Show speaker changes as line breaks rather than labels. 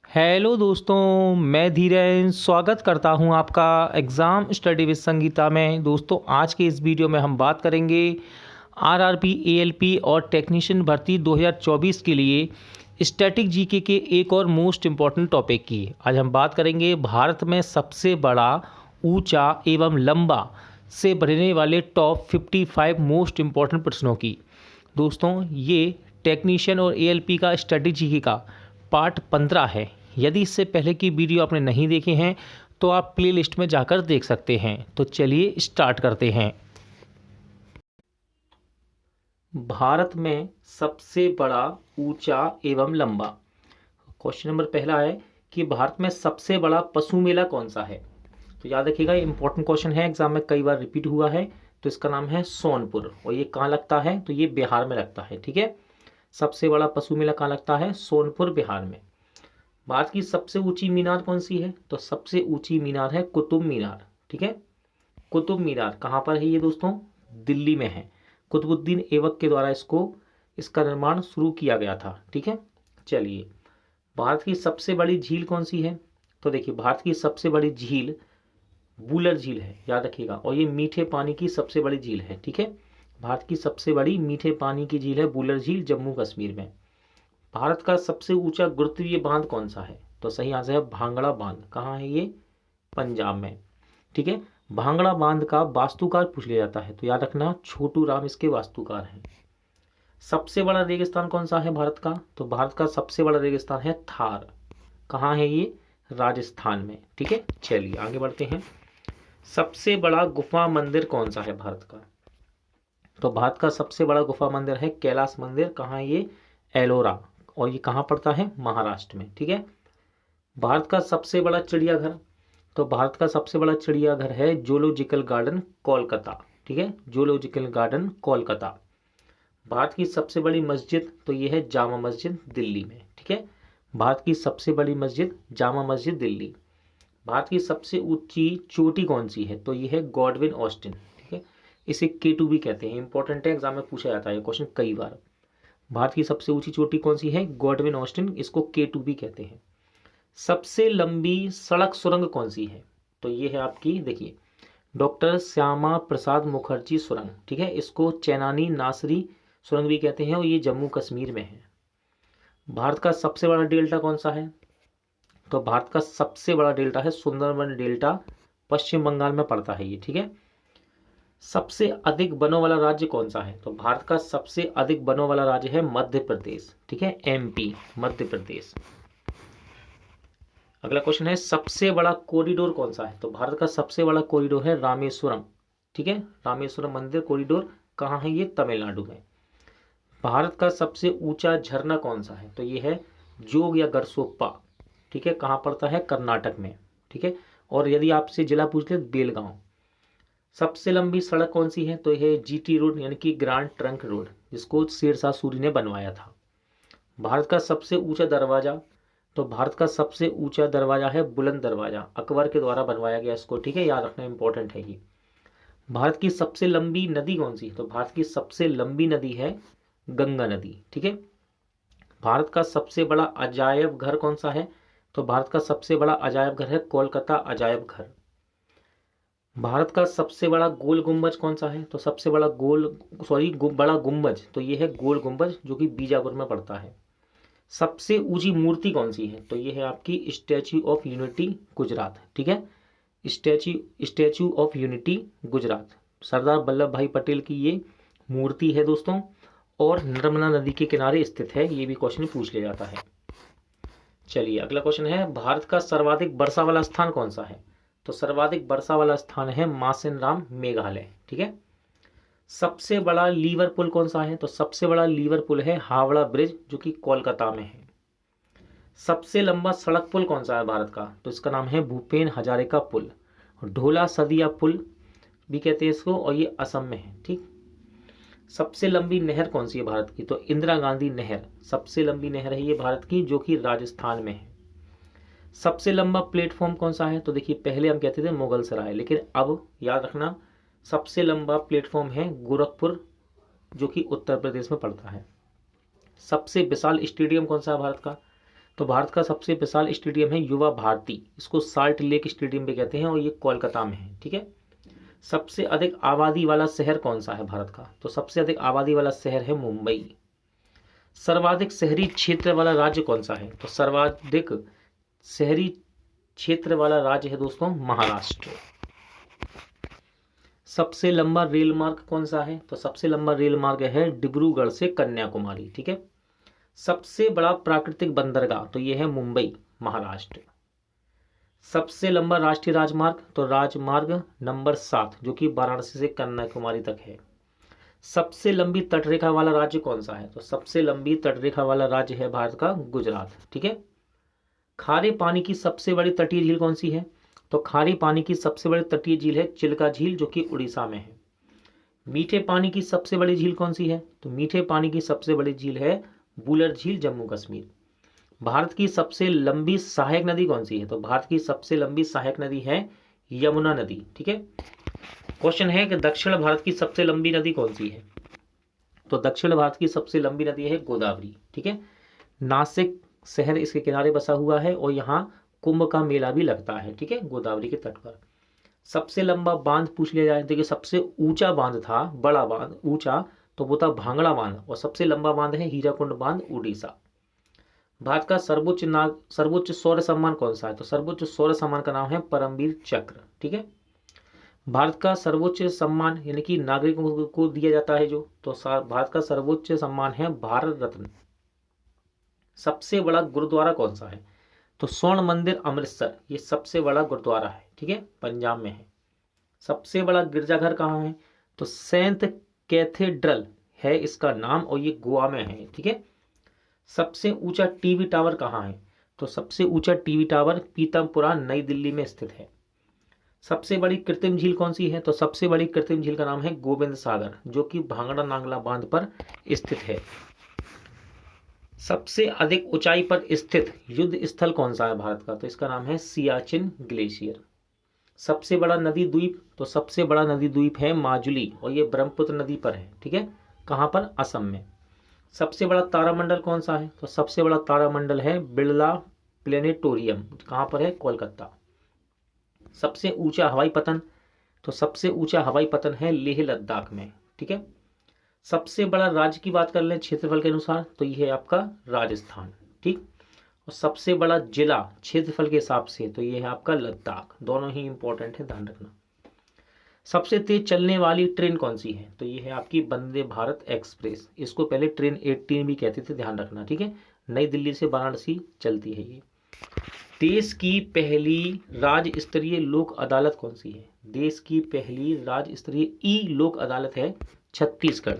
Hello दोस्तों, मैं धीरेन स्वागत करता हूं आपका एग्ज़ाम स्टडी विद संगीता में। दोस्तों, आज के इस वीडियो में हम बात करेंगे आरआरबी, एएलपी और टेक्नीशियन भर्ती 2024 के लिए स्टैटिक जीके के एक और मोस्ट इम्पॉर्टेंट टॉपिक की। आज हम बात करेंगे भारत में सबसे बड़ा, ऊंचा एवं लंबा से भरने वाले टॉप 55 मोस्ट इम्पॉर्टेंट प्रश्नों की। दोस्तों, ये टेक्नीशियन और एएलपी का स्टैटिक जीके का पार्ट 15 है। यदि इससे पहले की वीडियो आपने नहीं देखे हैं तो आप प्लेलिस्ट में जाकर देख सकते हैं। तो चलिए स्टार्ट करते हैं। भारत में सबसे बड़ा, ऊंचा एवं लंबा। क्वेश्चन नंबर पहला है कि भारत में सबसे बड़ा पशु मेला कौन सा है। तो याद रखिएगा, ये इंपॉर्टेंट क्वेश्चन है, एग्जाम में कई बार रिपीट हुआ है। तो इसका नाम है सोनपुर, और ये कहाँ लगता है, तो ये बिहार में लगता है। ठीक है, सबसे बड़ा पशु मेला कहाँ लगता है, सोनपुर, बिहार में। भारत की सबसे ऊंची मीनार कौन सी है, तो सबसे ऊंची मीनार है कुतुब मीनार। ठीक है, कुतुब मीनार कहाँ पर है ये दोस्तों, दिल्ली में है। कुतुबुद्दीन ऐबक के द्वारा इसका निर्माण शुरू किया गया था। ठीक है, चलिए, भारत की सबसे बड़ी झील कौन सी है, तो देखिए, भारत की सबसे बड़ी झील वुलर झील है, याद रखिएगा। और ये मीठे पानी की सबसे बड़ी झील है। ठीक है, भारत की सबसे बड़ी मीठे पानी की झील है वुलर झील, जम्मू कश्मीर में। भारत का सबसे ऊंचा गुरुत्वीय बांध कौन सा है, तो सही आंसर है भांगड़ा बांध। कहाँ है ये, पंजाब में। ठीक है, भांगड़ा बांध का वास्तुकार पूछ लिया जाता है, तो याद रखना छोटू राम इसके वास्तुकार हैं। सबसे बड़ा रेगिस्तान कौन सा है भारत का, तो भारत का सबसे बड़ा रेगिस्तान है थार। कहाँ है ये, राजस्थान में। ठीक है, चलिए आगे बढ़ते हैं। सबसे बड़ा गुफा मंदिर कौन सा है भारत का, तो भारत का सबसे बड़ा गुफा मंदिर है कैलाश मंदिर। कहाँ है ये, एलोरा, और ये कहाँ पड़ता है, महाराष्ट्र में। ठीक है, भारत का सबसे बड़ा चिड़ियाघर, तो भारत का सबसे बड़ा चिड़ियाघर है जूलॉजिकल गार्डन, कोलकाता। ठीक है, जूलॉजिकल गार्डन, कोलकाता। भारत की सबसे बड़ी मस्जिद, तो ये है जामा मस्जिद, दिल्ली में। ठीक है, भारत की सबसे बड़ी मस्जिद जामा मस्जिद, दिल्ली। भारत की सबसे ऊंची चोटी कौन सी है, तो ये है गॉडविन ऑस्टिन। ठीक है, इसे K2 भी कहते हैं। इंपॉर्टेंट है, एग्जाम में पूछा जाता है ये क्वेश्चन कई बार। भारत की सबसे ऊंची चोटी कौन सी है, गॉडविन ऑस्टिन, इसको K2 भी कहते हैं। सबसे लंबी सड़क सुरंग कौन सी है, तो ये है आपकी, देखिए, डॉक्टर श्यामा प्रसाद मुखर्जी सुरंग। ठीक है, इसको चैनानी नासरी सुरंग भी कहते हैं, और ये जम्मू कश्मीर में है। भारत का सबसे बड़ा डेल्टा कौन सा है, तो भारत का सबसे बड़ा डेल्टा है सुंदरबन डेल्टा, पश्चिम बंगाल में पड़ता है ये। ठीक है, सबसे अधिक वनों वाला राज्य कौन सा है, तो भारत का सबसे अधिक वनों वाला राज्य है मध्य प्रदेश। ठीक है, MP, मध्य प्रदेश। अगला क्वेश्चन है, सबसे बड़ा कॉरिडोर कौन सा है, तो भारत का सबसे बड़ा कॉरिडोर है रामेश्वरम। ठीक है, रामेश्वरम मंदिर कॉरिडोर कहाँ है ये, तमिलनाडु में। भारत का सबसे ऊंचा झरना कौन सा है, तो ये है जोग या गरसोप्पा। ठीक है, कहाँ पड़ता है, कर्नाटक में। ठीक है, और यदि आपसे जिला पूछ ले, बेलगांव। सबसे लंबी सड़क कौन सी है, तो यह GT रोड, यानी कि ग्रांड ट्रंक रोड, जिसको शेरशाह सूरी ने बनवाया था। भारत का सबसे ऊंचा दरवाजा, तो भारत का सबसे ऊंचा दरवाजा है बुलंद दरवाजा, अकबर के द्वारा बनवाया गया इसको। ठीक है, याद रखना इंपॉर्टेंट है ये। भारत की सबसे लंबी नदी कौन सी है, तो भारत की सबसे लंबी नदी है गंगा नदी। ठीक है, भारत का सबसे बड़ा अजायब घर कौन सा है, तो भारत का सबसे बड़ा अजायब घर है कोलकाता अजायब घर। भारत का सबसे बड़ा गोल गुंबज कौन सा है, तो सबसे बड़ा बड़ा गुंबज, तो ये है गोल गुंबज, जो कि बीजापुर में पड़ता है। सबसे ऊंची मूर्ति कौन सी है, तो ये है आपकी स्टैच्यू ऑफ यूनिटी, गुजरात। ठीक है, statue of unity, Gujarat, Sardar Vallabh भाई पटेल की ये मूर्ति है दोस्तों, और नर्मदा नदी के किनारे स्थित है। ये भी क्वेश्चन पूछ लिया जाता है। चलिए अगला क्वेश्चन है, भारत का सर्वाधिक वर्षा वाला स्थान कौन सा है, तो सर्वाधिक वर्षा वाला स्थान है मासेनराम, मेघालय। ठीक है, सबसे बड़ा लीवर पुल कौन सा है, तो सबसे बड़ा लीवर पुल है हावड़ा ब्रिज, जो कि कोलकाता में है। सबसे लंबा सड़क पुल कौन सा है भारत का, तो इसका नाम है भूपेन हजारिका पुल, ढोला सदिया पुल भी कहते हैं इसको, और ये असम में है। ठीक, सबसे लंबी नहर कौन सी है भारत की, तो इंदिरा गांधी नहर, सबसे लंबी नहर है ये भारत की, जो कि राजस्थान में है। सबसे लंबा प्लेटफॉर्म कौन सा है, तो देखिए, पहले हम कहते थे मुगल सराय, लेकिन अब याद रखना सबसे लंबा प्लेटफॉर्म है गोरखपुर, जो कि उत्तर प्रदेश में पड़ता है। सबसे विशाल स्टेडियम कौन सा है भारत का, तो भारत का सबसे विशाल स्टेडियम है युवा भारती, इसको साल्ट लेक स्टेडियम भी कहते हैं और ये कोलकाता में है। ठीक है। सबसे अधिक आबादी वाला शहर कौन सा है भारत का? तो सबसे अधिक आबादी वाला शहर है मुंबई। सर्वाधिक शहरी क्षेत्र वाला राज्य कौन सा है? तो सर्वाधिक शहरी क्षेत्र वाला राज्य है दोस्तों महाराष्ट्र। सबसे लंबा रेल मार्ग कौन सा है? तो सबसे लंबा रेल मार्ग है डिब्रूगढ़ से कन्याकुमारी। ठीक है। सबसे बड़ा प्राकृतिक बंदरगाह, तो ये है मुंबई महाराष्ट्र। सबसे लंबा राष्ट्रीय राजमार्ग, तो राजमार्ग नंबर 7 जो कि वाराणसी से कन्याकुमारी तक है। सबसे लंबी तटरेखा वाला राज्य कौन सा है? तो सबसे लंबी तटरेखा वाला राज्य है भारत का गुजरात। ठीक है। खारे पानी की सबसे बड़ी तटीय झील कौन सी है? तो खारे पानी की सबसे बड़ी तटीय झील है चिल्का झील जो कि उड़ीसा में है। मीठे पानी की सबसे बड़ी झील कौन सी है? तो मीठे पानी की सबसे बड़ी झील है वुलर झील जम्मू कश्मीर। भारत की सबसे लंबी सहायक नदी कौन सी है? तो भारत की सबसे लंबी सहायक नदी है यमुना नदी। ठीक है। क्वेश्चन है कि दक्षिण भारत की सबसे लंबी नदी कौन सी है? तो दक्षिण भारत की सबसे लंबी नदी है गोदावरी। ठीक है। नासिक शहर इसके किनारे बसा हुआ है और यहाँ कुंभ का मेला भी लगता है। ठीक है, गोदावरी के तट पर। सबसे लंबा बांध पूछ लिया जाए, देखिए सबसे ऊंचा बांध था, बड़ा बांध ऊंचा, तो वो था भांगड़ा बांध, और सबसे लंबा बांध है हीराकुंड बांध उड़ीसा। भारत का सर्वोच्च सौर्य सम्मान कौन सा है? तो सर्वोच्च सौर्य सम्मान का नाम है परमवीर चक्र। ठीक है। भारत का सर्वोच्च सम्मान यानी कि नागरिकों को दिया जाता है जो, तो भारत का सर्वोच्च सम्मान है भारत रत्न। सबसे बड़ा गुरुद्वारा कौन सा है? तो स्वर्ण मंदिर अमृतसर, ये सबसे बड़ा गुरुद्वारा है। ठीक है, पंजाब में है। सबसे बड़ा गिरजाघर कहाँ है? तो सेंट कैथेड्रल है इसका नाम, और ये गोवा में है। ठीक है। सबसे ऊंचा टीवी टावर कहाँ है? तो सबसे ऊंचा टीवी टावर पीतमपुरा नई दिल्ली में स्थित है। सबसे बड़ी कृत्रिम झील कौन सी है? तो सबसे बड़ी कृत्रिम झील का नाम है गोविंद सागर, जो कि भांगड़ा नांगला बांध पर स्थित है। सबसे अधिक ऊंचाई पर स्थित युद्ध स्थल कौन सा है भारत का? तो इसका नाम है सियाचिन ग्लेशियर। सबसे बड़ा नदी द्वीप, तो सबसे बड़ा नदी द्वीप है माजुली, और ये ब्रह्मपुत्र नदी पर है। ठीक है, कहाँ पर? असम में। सबसे बड़ा तारामंडल कौन सा है? तो सबसे बड़ा तारामंडल है बिरला प्लेनेटोरियम, कहाँ पर है? कोलकाता। सबसे ऊंचा हवाई पतन, तो सबसे ऊंचा हवाई पतन है लेह लद्दाख में। ठीक है। सबसे बड़ा राज्य की बात कर लें क्षेत्रफल के अनुसार, तो यह है आपका राजस्थान। ठीक। और सबसे बड़ा जिला क्षेत्रफल के हिसाब से, तो यह है आपका लद्दाख। दोनों ही इंपॉर्टेंट है, ध्यान रखना। सबसे तेज चलने वाली ट्रेन कौन सी है? तो ये है आपकी वंदे भारत एक्सप्रेस। इसको पहले ट्रेन 18 भी कहते थे, ध्यान रखना। ठीक है, नई दिल्ली से वाराणसी चलती है ये। देश की पहली राज्य स्तरीय लोक अदालत कौन सी है? देश की पहली राज्य स्तरीय ई लोक अदालत है छत्तीसगढ़।